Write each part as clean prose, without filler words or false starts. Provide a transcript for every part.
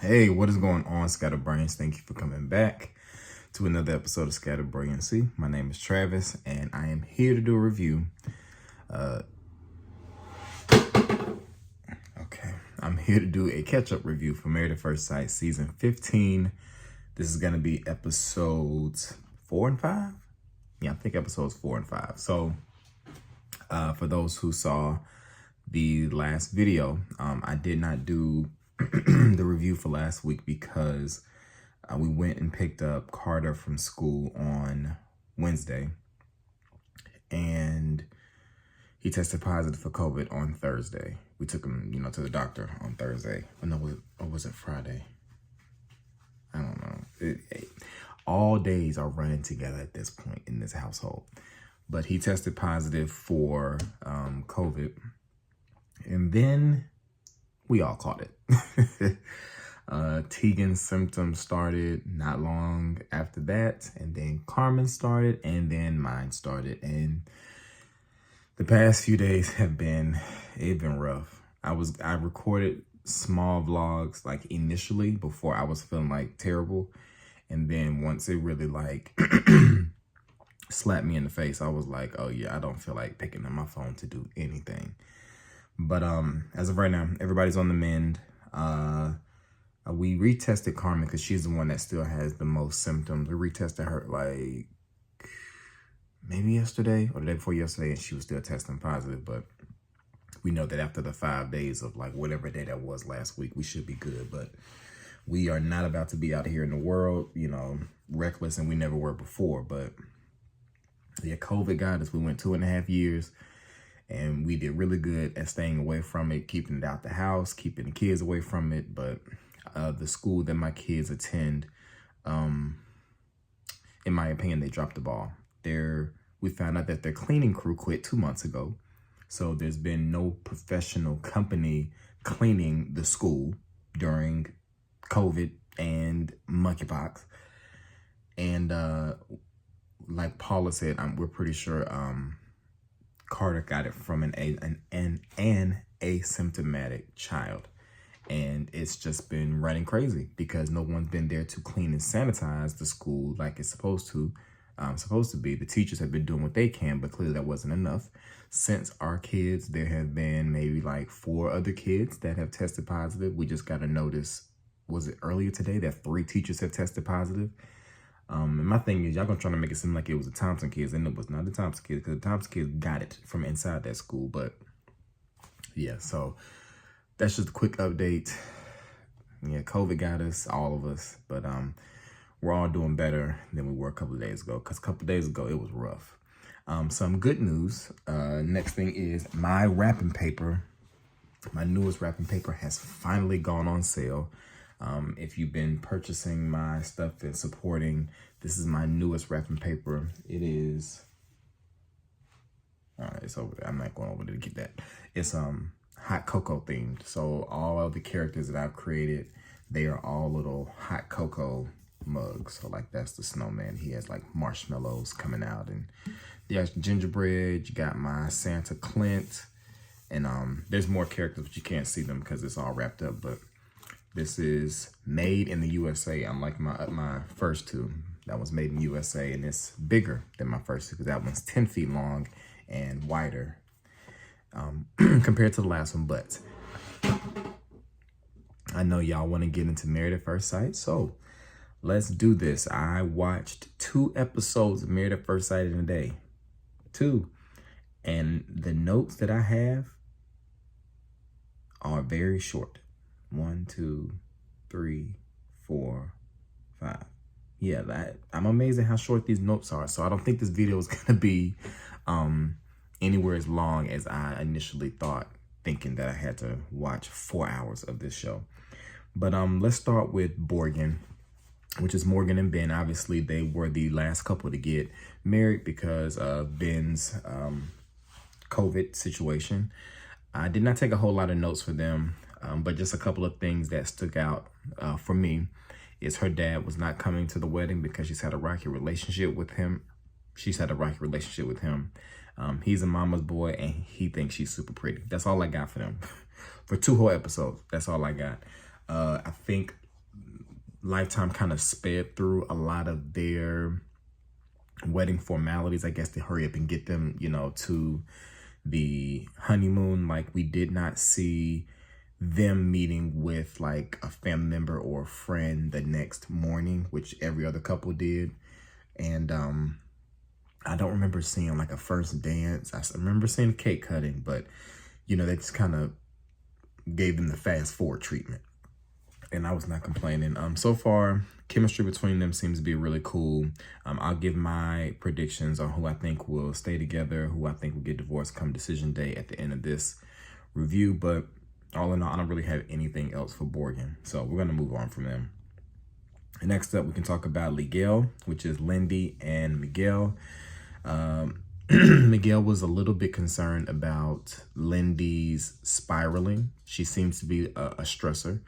Hey, what is going on, Scatterbrains? Thank you for coming back to another episode of Scattered Brilliancy. My name is Travis, and I am here to do a review. I'm here to do a catch-up review for Married at First Sight Season 15. This is going to be episodes 4 and 5? Yeah, I think episodes 4 and 5. So, for those who saw the last video, I did not do the review for last week because we went and picked up Carter from school on Wednesday, and he tested positive for COVID on Thursday. We took him, to the doctor on Thursday. Or was it Friday? I don't know. All days are running together at this point in this household. But he tested positive for COVID, and then we all caught it. Tegan's symptoms started not long after that, and then Carmen started, and then mine started. And the past few days have been rough. I recorded small vlogs like initially before I was feeling like terrible, and then once it really like slapped me in the face, I was like, oh yeah, I don't feel like picking up my phone to do anything. But as of right now, everybody's on the mend. We retested Carmen because she's the one that still has the most symptoms. We retested her like maybe yesterday or the day before yesterday, and she was still testing positive. But we know that after the 5 days of like whatever day that was last week, we should be good. But we are not about to be out here in the world, reckless, and we never were before. But yeah, COVID got us. We went 2.5 years. And we did really good at staying away from it, keeping it out the house, keeping the kids away from it. But the school that my kids attend, in my opinion, they dropped the ball. We found out that their cleaning crew quit 2 months ago. So there's been no professional company cleaning the school during COVID and monkeypox. And like Paula said, we're pretty sure Carter got it from an asymptomatic child, and it's just been running crazy because no one's been there to clean and sanitize the school like it's supposed to be. The teachers have been doing what they can, but clearly that wasn't enough. Since our kids, there have been maybe like 4 other kids that have tested positive. We just got a notice, was it earlier today, that 3 teachers have tested positive. And my thing is, y'all gonna try to make it seem like it was the Thompson kids, and it was not the Thompson kids, because the Thompson kids got it from inside that school. But yeah, so that's just a quick update. Yeah, COVID got us, all of us, but we're all doing better than we were a couple of days ago, because a couple of days ago it was rough. Some good news. Next thing is my wrapping paper. My newest wrapping paper has finally gone on sale. If you've been purchasing my stuff and supporting, this is my newest wrapping paper. It is, it's over there. I'm not going over there to get that. It's hot cocoa themed. So all of the characters that I've created, they are all little hot cocoa mugs. So like that's the snowman. He has like marshmallows coming out, and there's gingerbread. You got my Santa Clint, and there's more characters, but you can't see them because it's all wrapped up. But this is made in the USA, unlike my first 2. That was made in the USA, and it's bigger than my first 2 because that one's 10 feet long and wider compared to the last one. But I know y'all want to get into Married at First Sight, so let's do this. I watched 2 episodes of Married at First Sight in a day. 2. And the notes that I have are very short. 1, 2, 3, 4, 5. Yeah, I'm amazed at how short these notes are. So I don't think this video is gonna be anywhere as long as I initially thought, thinking that I had to watch 4 hours of this show. But let's start with Borgen, which is Morgan and Ben. Obviously, they were the last couple to get married because of Ben's COVID situation. I did not take a whole lot of notes for them. But just a couple of things that stuck out for me is her dad was not coming to the wedding because she's had a rocky relationship with him. He's a mama's boy, and he thinks she's super pretty. That's all I got for them. For 2 whole episodes, that's all I got. I think Lifetime kind of sped through a lot of their wedding formalities, I guess, to hurry up and get them, you know, to the honeymoon. Like, we did not see them meeting with like a family member or a friend the next morning, which every other couple did. And I don't remember seeing like a first dance. I remember seeing cake cutting, but you know, they just kind of gave them the fast forward treatment. And I was not complaining. So far, chemistry between them seems to be really cool. I'll give my predictions on who I think will stay together, who I think will get divorced come decision day at the end of this review. But all in all, I don't really have anything else for Borgen. So we're going to move on from them. Next up, we can talk about Miguel, which is Lindy and Miguel. Miguel was a little bit concerned about Lindy's spiraling. She seems to be a stressor.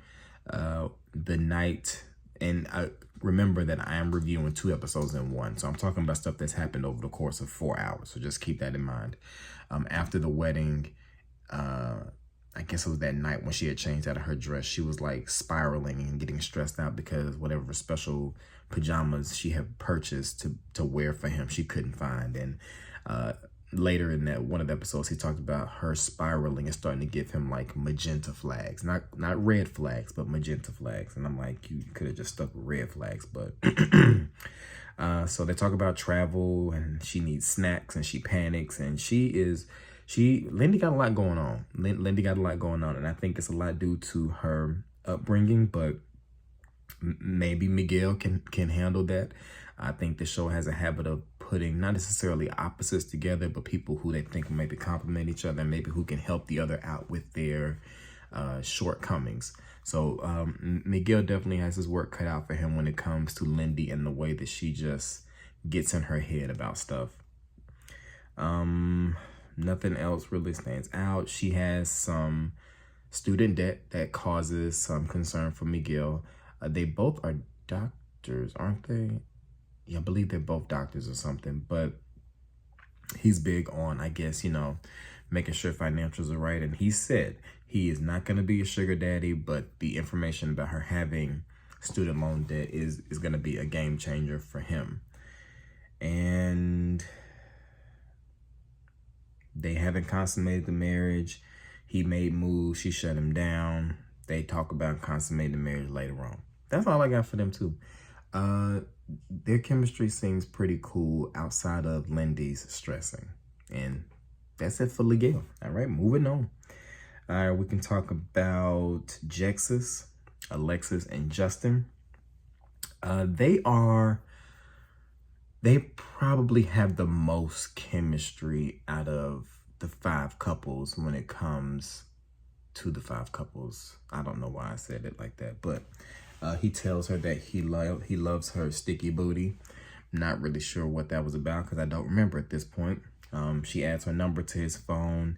The night, and I remember that I am reviewing 2 episodes in one, so I'm talking about stuff that's happened over the course of 4 hours, so just keep that in mind. After the wedding, I guess it was that night when she had changed out of her dress, she was like spiraling and getting stressed out because whatever special pajamas she had purchased to wear for him, she couldn't find. And later in that one of the episodes, he talked about her spiraling and starting to give him like magenta flags, not red flags, but magenta flags. And I'm like, you could have just stuck with red flags. But so they talk about travel, and she needs snacks, and she panics, and Lindy got a lot going on. Lindy got a lot going on, and I think it's a lot due to her upbringing, but maybe Miguel can handle that. I think the show has a habit of putting not necessarily opposites together, but people who they think will maybe complement each other, and maybe who can help the other out with their shortcomings. So Miguel definitely has his work cut out for him when it comes to Lindy and the way that she just gets in her head about stuff. Nothing else really stands out. She has some student debt that causes some concern for Miguel. They both are doctors, aren't they? Yeah, I believe they're both doctors or something, but he's big on, I guess, you know, making sure financials are right. And he said he is not going to be a sugar daddy, but the information about her having student loan debt is going to be a game changer for him. And they haven't consummated the marriage. He made moves. She shut him down. They talk about consummating the marriage later on. That's all I got for them too. Their chemistry seems pretty cool outside of Lindy's stressing. And that's it for Miguel. All right, moving on. All right, we can talk about Jexus, Alexis, and Justin. They probably have the most chemistry out of the 5 couples when it comes to the 5 couples. I don't know why I said it like that, but he tells her that he loves her sticky booty. Not really sure what that was about because I don't remember at this point. She adds her number to his phone.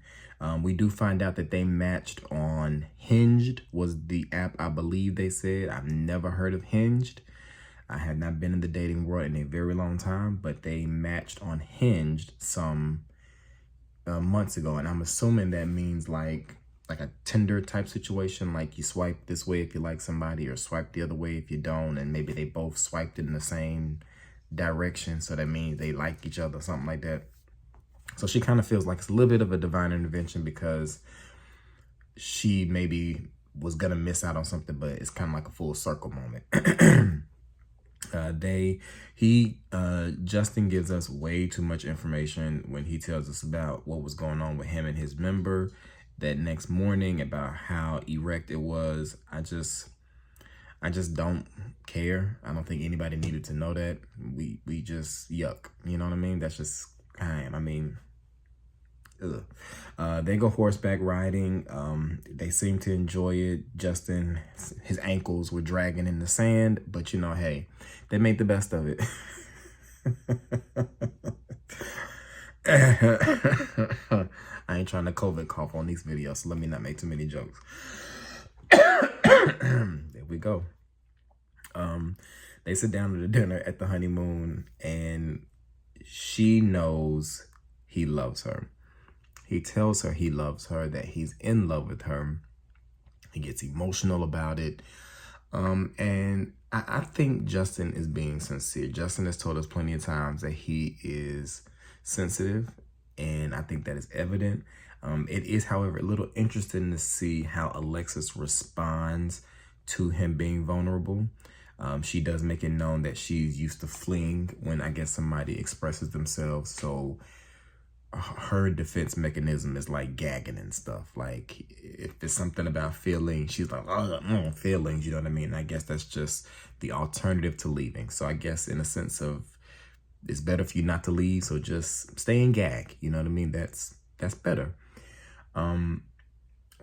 We do find out that they matched on Hinged, was the app I believe they said. I've never heard of Hinged. I had not been in the dating world in a very long time, but they matched on Hinged some months ago. And I'm assuming that means like a Tinder type situation, like you swipe this way if you like somebody or swipe the other way if you don't, and maybe they both swiped in the same direction, so that means they like each other, something like that. So she kind of feels like it's a little bit of a divine intervention because she maybe was gonna miss out on something, but it's kind of like a full circle moment. Justin gives us way too much information when he tells us about what was going on with him and his member that next morning, about how erect it was. I just don't care. I don't think anybody needed to know that. We just yuck. You know what I mean? That's just kind. I mean, ugh. They go horseback riding. They seem to enjoy it. Justin, his ankles were dragging in the sand, but you know, hey, they made the best of it. I ain't trying to COVID cough on these videos, so let me not make too many jokes. There we go. They sit down to dinner at the honeymoon, and she knows he loves her. He tells her he loves her, that he's in love with her. He gets emotional about it. And I think Justin is being sincere. Justin has told us plenty of times that he is sensitive, and I think that is evident. It is, however, a little interesting to see how Alexis responds to him being vulnerable. She does make it known that she's used to fleeing when, I guess, somebody expresses themselves. So her defense mechanism is like gagging and stuff. Like if there's something about feelings, she's like, oh, feelings, you know what I mean? I guess that's just the alternative to leaving. So I guess in a sense of, it's better for you not to leave, so just stay and gag, you know what I mean? That's better.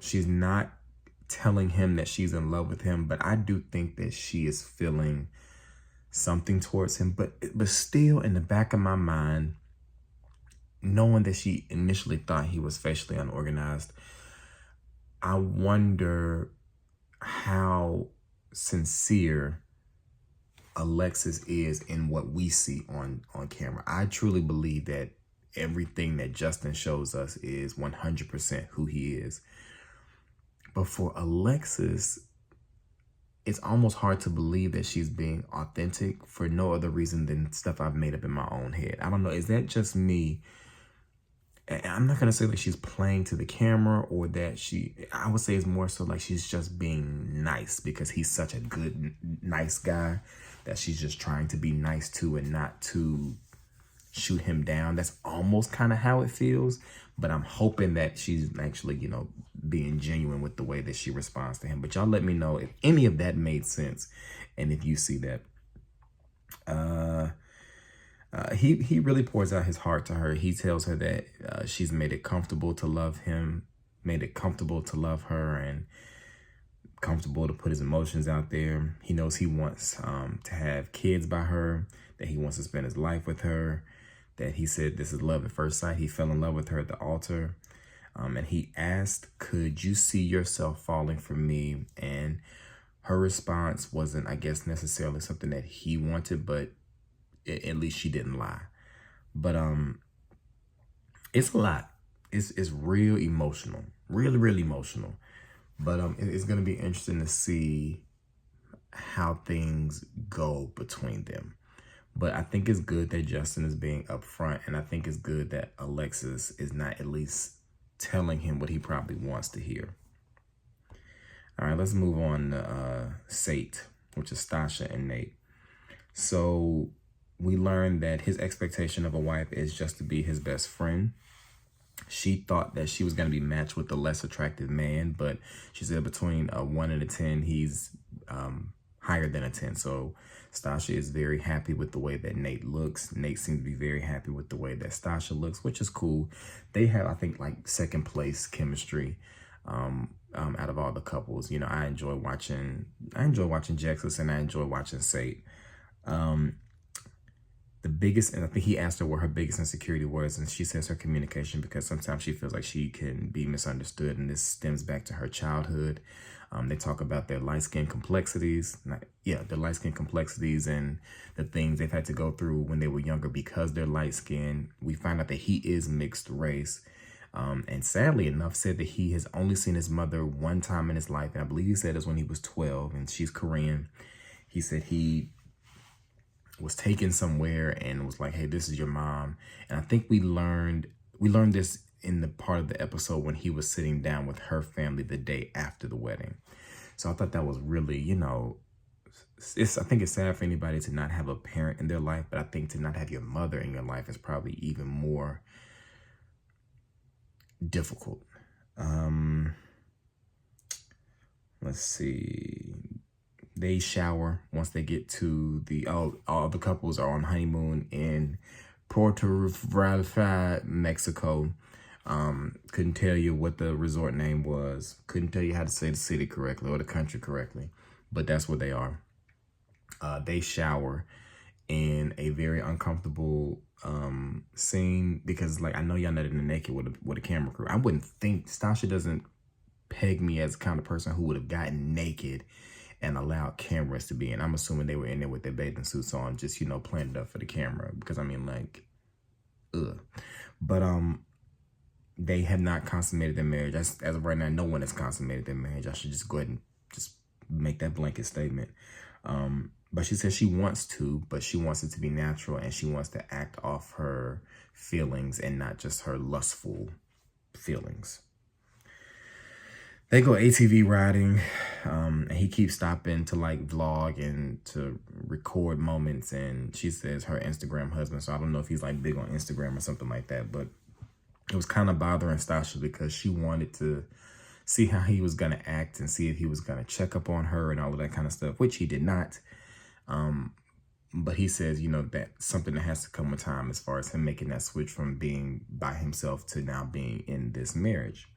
She's not telling him that she's in love with him, but I do think that she is feeling something towards him. But still, in the back of my mind, knowing that she initially thought he was facially unorganized, I wonder how sincere Alexis is in what we see on camera. I truly believe that everything that Justin shows us is 100% who he is. But for Alexis, it's almost hard to believe that she's being authentic for no other reason than stuff I've made up in my own head. I don't know. Is that just me? I'm not going to say that she's playing to the camera or that I would say it's more so like she's just being nice because he's such a good, nice guy that she's just trying to be nice to and not to shoot him down. That's almost kind of how it feels, but I'm hoping that she's actually, you know, being genuine with the way that she responds to him. But y'all let me know if any of that made sense and if you see that. He really pours out his heart to her. He tells her that she's made it comfortable to love him, made it comfortable to love her, and comfortable to put his emotions out there. He knows he wants to have kids by her, that he wants to spend his life with her, that he said this is love at first sight. He fell in love with her at the altar. And he asked, could you see yourself falling for me? And her response wasn't, I guess, necessarily something that he wanted, but at least she didn't lie. But it's a lot. It's real emotional, really emotional. But it's going to be interesting to see how things go between them. But I think it's good that Justin is being upfront, and I think it's good that Alexis is not at least telling him what he probably wants to hear. All right, let's move on to Sate, which is Sasha and Nate. So we learned that his expectation of a wife is just to be his best friend. She thought that she was going to be matched with the less attractive man, but she said between a 1 and a 10, he's higher than a 10. So Sasha is very happy with the way that Nate looks. Nate seems to be very happy with the way that Sasha looks, which is cool. They have, I think, like second place chemistry out of all the couples. You know, I enjoy watching Jexus and I enjoy watching Sate. The biggest, and I think he asked her what her biggest insecurity was, and she says her communication, because sometimes she feels like she can be misunderstood, and this stems back to her childhood. They talk about their light-skin complexities, their light-skin complexities and the things they've had to go through when they were younger because they're light-skinned. We find out that he is mixed race, and sadly enough said that he has only seen his mother one time in his life, and I believe he said it was when he was 12, and she's Korean. He said he was taken somewhere and was like, hey, this is your mom. And I think we learned this in the part of the episode when he was sitting down with her family the day after the wedding. So I thought that was really, you know, I think it's sad for anybody to not have a parent in their life, but I think to not have your mother in your life is probably even more difficult. Let's see. They shower once they get to all the couples are on honeymoon in Puerto Vallarta, Mexico. Couldn't tell you what the resort name was. Couldn't tell you how to say the city correctly or the country correctly, but that's where they are. They shower in a very uncomfortable scene because, like, I know y'all not in the naked with a camera crew. I wouldn't think Sasha doesn't peg me as the kind of person who would have gotten naked and allowed cameras to be in. I'm assuming they were in there with their bathing suits on, just, you know, planned it up for the camera. Because, I mean, like, ugh. But they have not consummated their marriage. As of right now, no one has consummated their marriage. I should just go ahead and just make that blanket statement. But she says she wants to, but she wants it to be natural, and she wants to act off her feelings and not just her lustful feelings. They go ATV riding, and he keeps stopping to like vlog and to record moments. And she says her Instagram husband, so I don't know if he's like big on Instagram or something like that, but it was kind of bothering Sasha because she wanted to see how he was going to act and see if he was going to check up on her and all of that kind of stuff, which he did not. But he says, you know, that something that has to come with time as far as him making that switch from being by himself to now being in this marriage.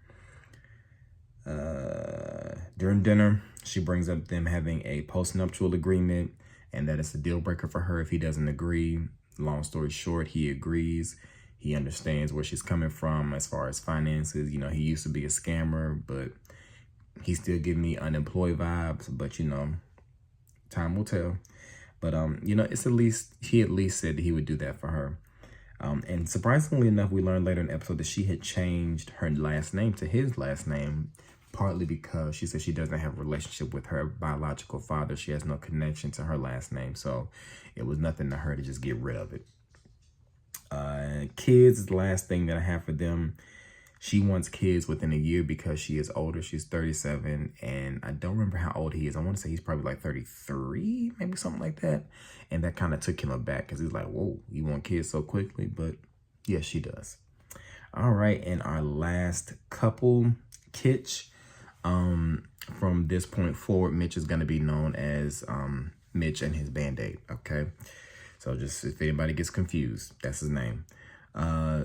During dinner, she brings up them having a postnuptial agreement and that it's a deal breaker for her if he doesn't agree. Long story short, he agrees. He understands where she's coming from as far as finances. You know, he used to be a scammer, but he's still giving me unemployed vibes. But, you know, time will tell. But, you know, he at least said that he would do that for her. And surprisingly enough, we learned later in the episode that she had changed her last name to his last name, partly because she said she doesn't have a relationship with her biological father. She has no connection to her last name. So it was nothing to her to just get rid of it. Kids is the last thing that I have for them. She wants kids within a year because she is older. She's 37, and I don't remember how old he is. I want to say he's probably like 33, maybe something like that. And that kind of took him aback because he's like, whoa, you want kids so quickly? But yes, she does. All right, and our last couple, Kitch. From this point forward, Mitch is going to be known as Mitch and his Band-Aid, okay? So just if anybody gets confused, that's his name.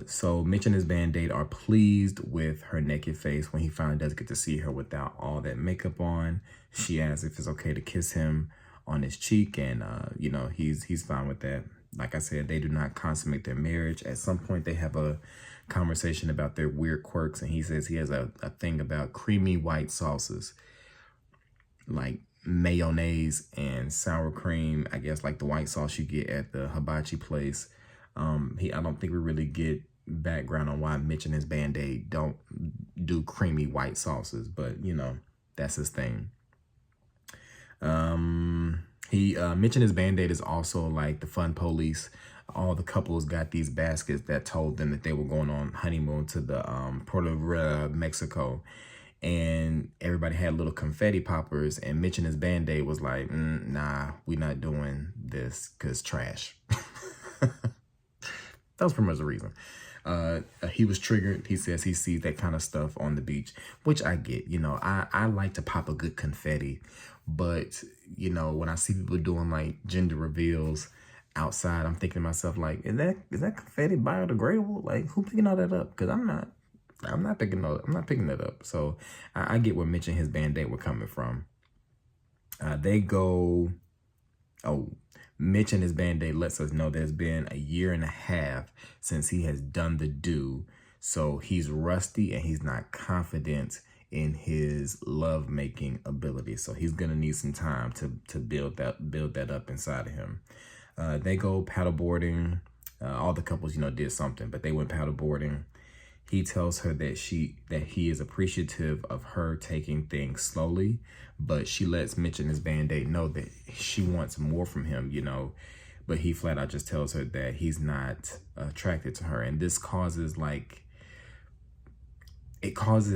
So Mitch and his Band-Aid are pleased with her naked face when he finally does get to see her without all that makeup on. She asks if it's okay to kiss him on his cheek, and you know, he's fine with that. Like I said, they do not consummate their marriage. At some point, they have a conversation about their weird quirks, and he says he has a thing about creamy white sauces, like mayonnaise and sour cream, I guess like the white sauce you get at the hibachi place. I don't think we really get background on why Mitch and his Band-Aid don't do creamy white sauces, but you know, that's his thing. Mitch and his Band-Aid is also like the fun police. All the couples got these baskets that told them that they were going on honeymoon to the Puerto Rico, Mexico. And everybody had little confetti poppers, and Mitch and his Band-Aid was like, nah, we're not doing this because trash. That was pretty much the reason. He was triggered. He says he sees that kind of stuff on the beach, which I get. You know, I like to pop a good confetti, but, you know, when I see people doing like gender reveals outside, I'm thinking to myself, like, is that confetti biodegradable? Like, who picking all that up? Because I'm not picking that up. So I get where Mitch and his Band-Aid were coming from. Mitch and his Band-Aid lets us know there's been a year and a half since he has done the do. So he's rusty and he's not confident in his love-making ability. So he's going to need some time to build that up inside of him. They go paddleboarding. All the couples, you know, did something, but they went paddleboarding. He tells her that he is appreciative of her taking things slowly, but she lets Mitch and his Band-Aid know that she wants more from him, you know, but he flat out just tells her that he's not attracted to her. And this causes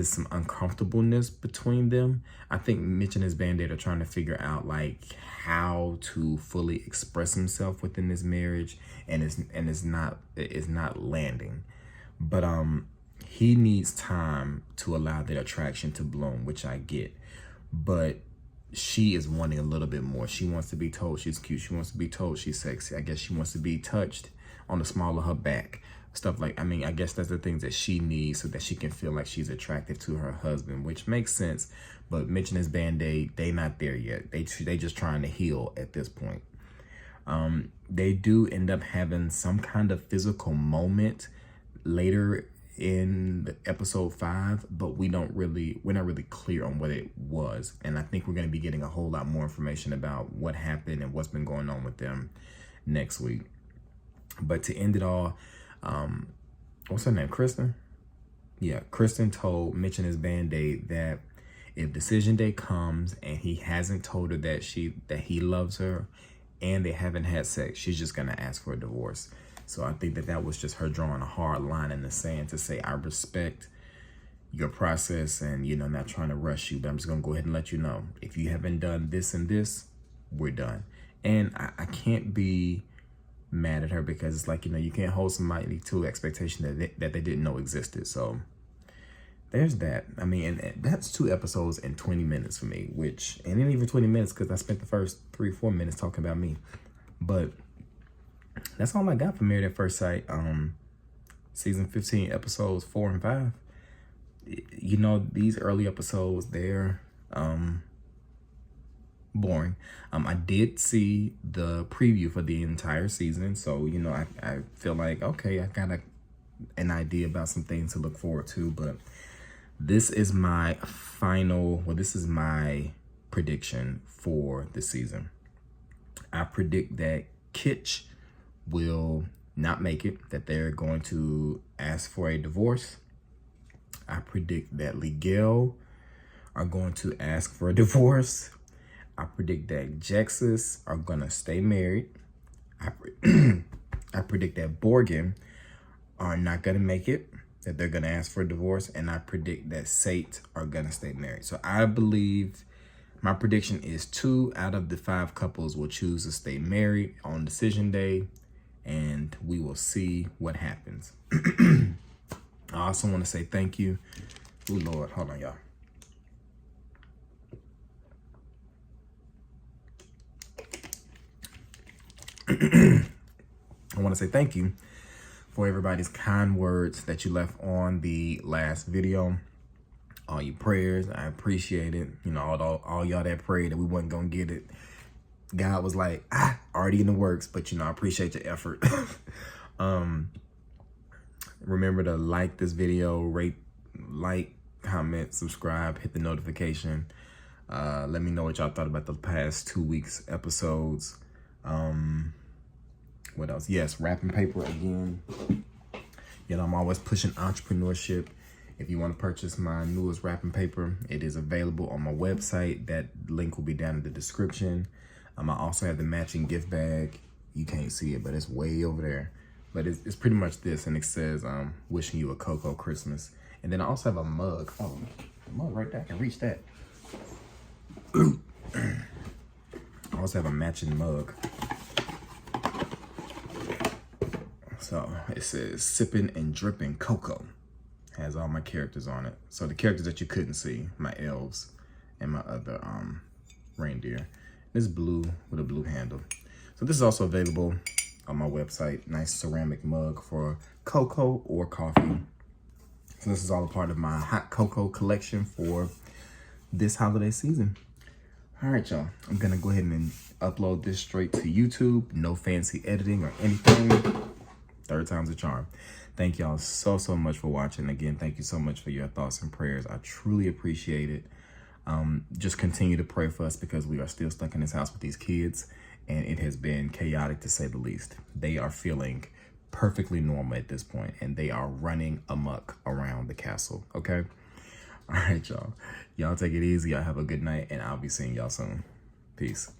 some uncomfortableness between them. I think Mitch and his Band-Aid are trying to figure out like how to fully express himself within this marriage, and it's not landing. But he needs time to allow that attraction to bloom, which I get. But she is wanting a little bit more. She wants to be told she's cute. She wants to be told she's sexy. I guess she wants to be touched on the small of her back. Stuff like, I mean, I guess that's the things that she needs so that she can feel like she's attracted to her husband, which makes sense. But Mitch and his Band-Aid, they not there yet. They just trying to heal at this point. They do end up having some kind of physical moment later in episode 5, but we're not really clear on what it was. And I think we're going to be getting a whole lot more information about what happened and what's been going on with them next week. But to end it all, what's her name? Kristen? Yeah, Kristen told Mitch and his Band-Aid that If decision day comes and he hasn't told her that he loves her and they haven't had sex, she's just gonna ask for a divorce. So I think that was just her drawing a hard line in the sand to say, I respect your process and, you know, not trying to rush you, but I'm just gonna go ahead and let you know, if you haven't done this and this, we're done. And I can't be mad at her, because it's like, you know, you can't hold somebody to expectation that they didn't know existed. So there's that. I mean, and that's 2 episodes and 20 minutes for me, which, and then even 20 minutes because I spent the first 3-4 minutes talking about me. But that's all I got for Married at First Sight. Season 15, episodes 4 and 5. You know, these early episodes, they're boring. I did see the preview for the entire season, so, you know, I feel like, okay, I got an idea about some things to look forward to. But this is my this is my prediction for the season. I predict that Kitch will not make it, that they're going to ask for a divorce. I predict that Ligel are going to ask for a divorce. I predict that Jexus are gonna stay married. I predict that Borgen are not gonna make it, that they're gonna ask for a divorce, and I predict that Sate are gonna stay married. So I believe my prediction is 2 out of the 5 couples will choose to stay married on decision day, and we will see what happens. I also want to say thank you. Oh Lord, hold on, y'all. I want to say thank you for everybody's kind words that you left on the last video. All your prayers, I appreciate it. You know, all y'all that prayed that we wasn't gonna get it. God was like, already in the works, but you know, I appreciate your effort. Remember to like this video, like, comment, subscribe, hit the notification. Let me know what y'all thought about the past 2 weeks episodes. What else? Yes, wrapping paper again. You know, I'm always pushing entrepreneurship. If you want to purchase my newest wrapping paper, it is available on my website. That link will be down in the description. I also have the matching gift bag. You can't see it, but it's way over there. But it's pretty much this, and it says, wishing you a Cocoa Christmas. And then I also have a mug. Oh, a mug right there. I can reach that. I also have a matching mug. So it says sipping and dripping cocoa. Has all my characters on it. So the characters that you couldn't see, my elves and my other reindeer. This is blue with a blue handle. So this is also available on my website. Nice ceramic mug for cocoa or coffee. So this is all a part of my hot cocoa collection for this holiday season. All right, y'all. I'm gonna go ahead and upload this straight to YouTube. No fancy editing or anything. 3rd time's a charm. Thank y'all so much for watching. Again, thank you so much for your thoughts and prayers. I truly appreciate it. Just continue to pray for us, because we are still stuck in this house with these kids, and it has been chaotic to say the least. They are feeling perfectly normal at this point, and they are running amok around the castle, okay? All right, y'all. Y'all take it easy. Y'all have a good night, and I'll be seeing y'all soon. Peace.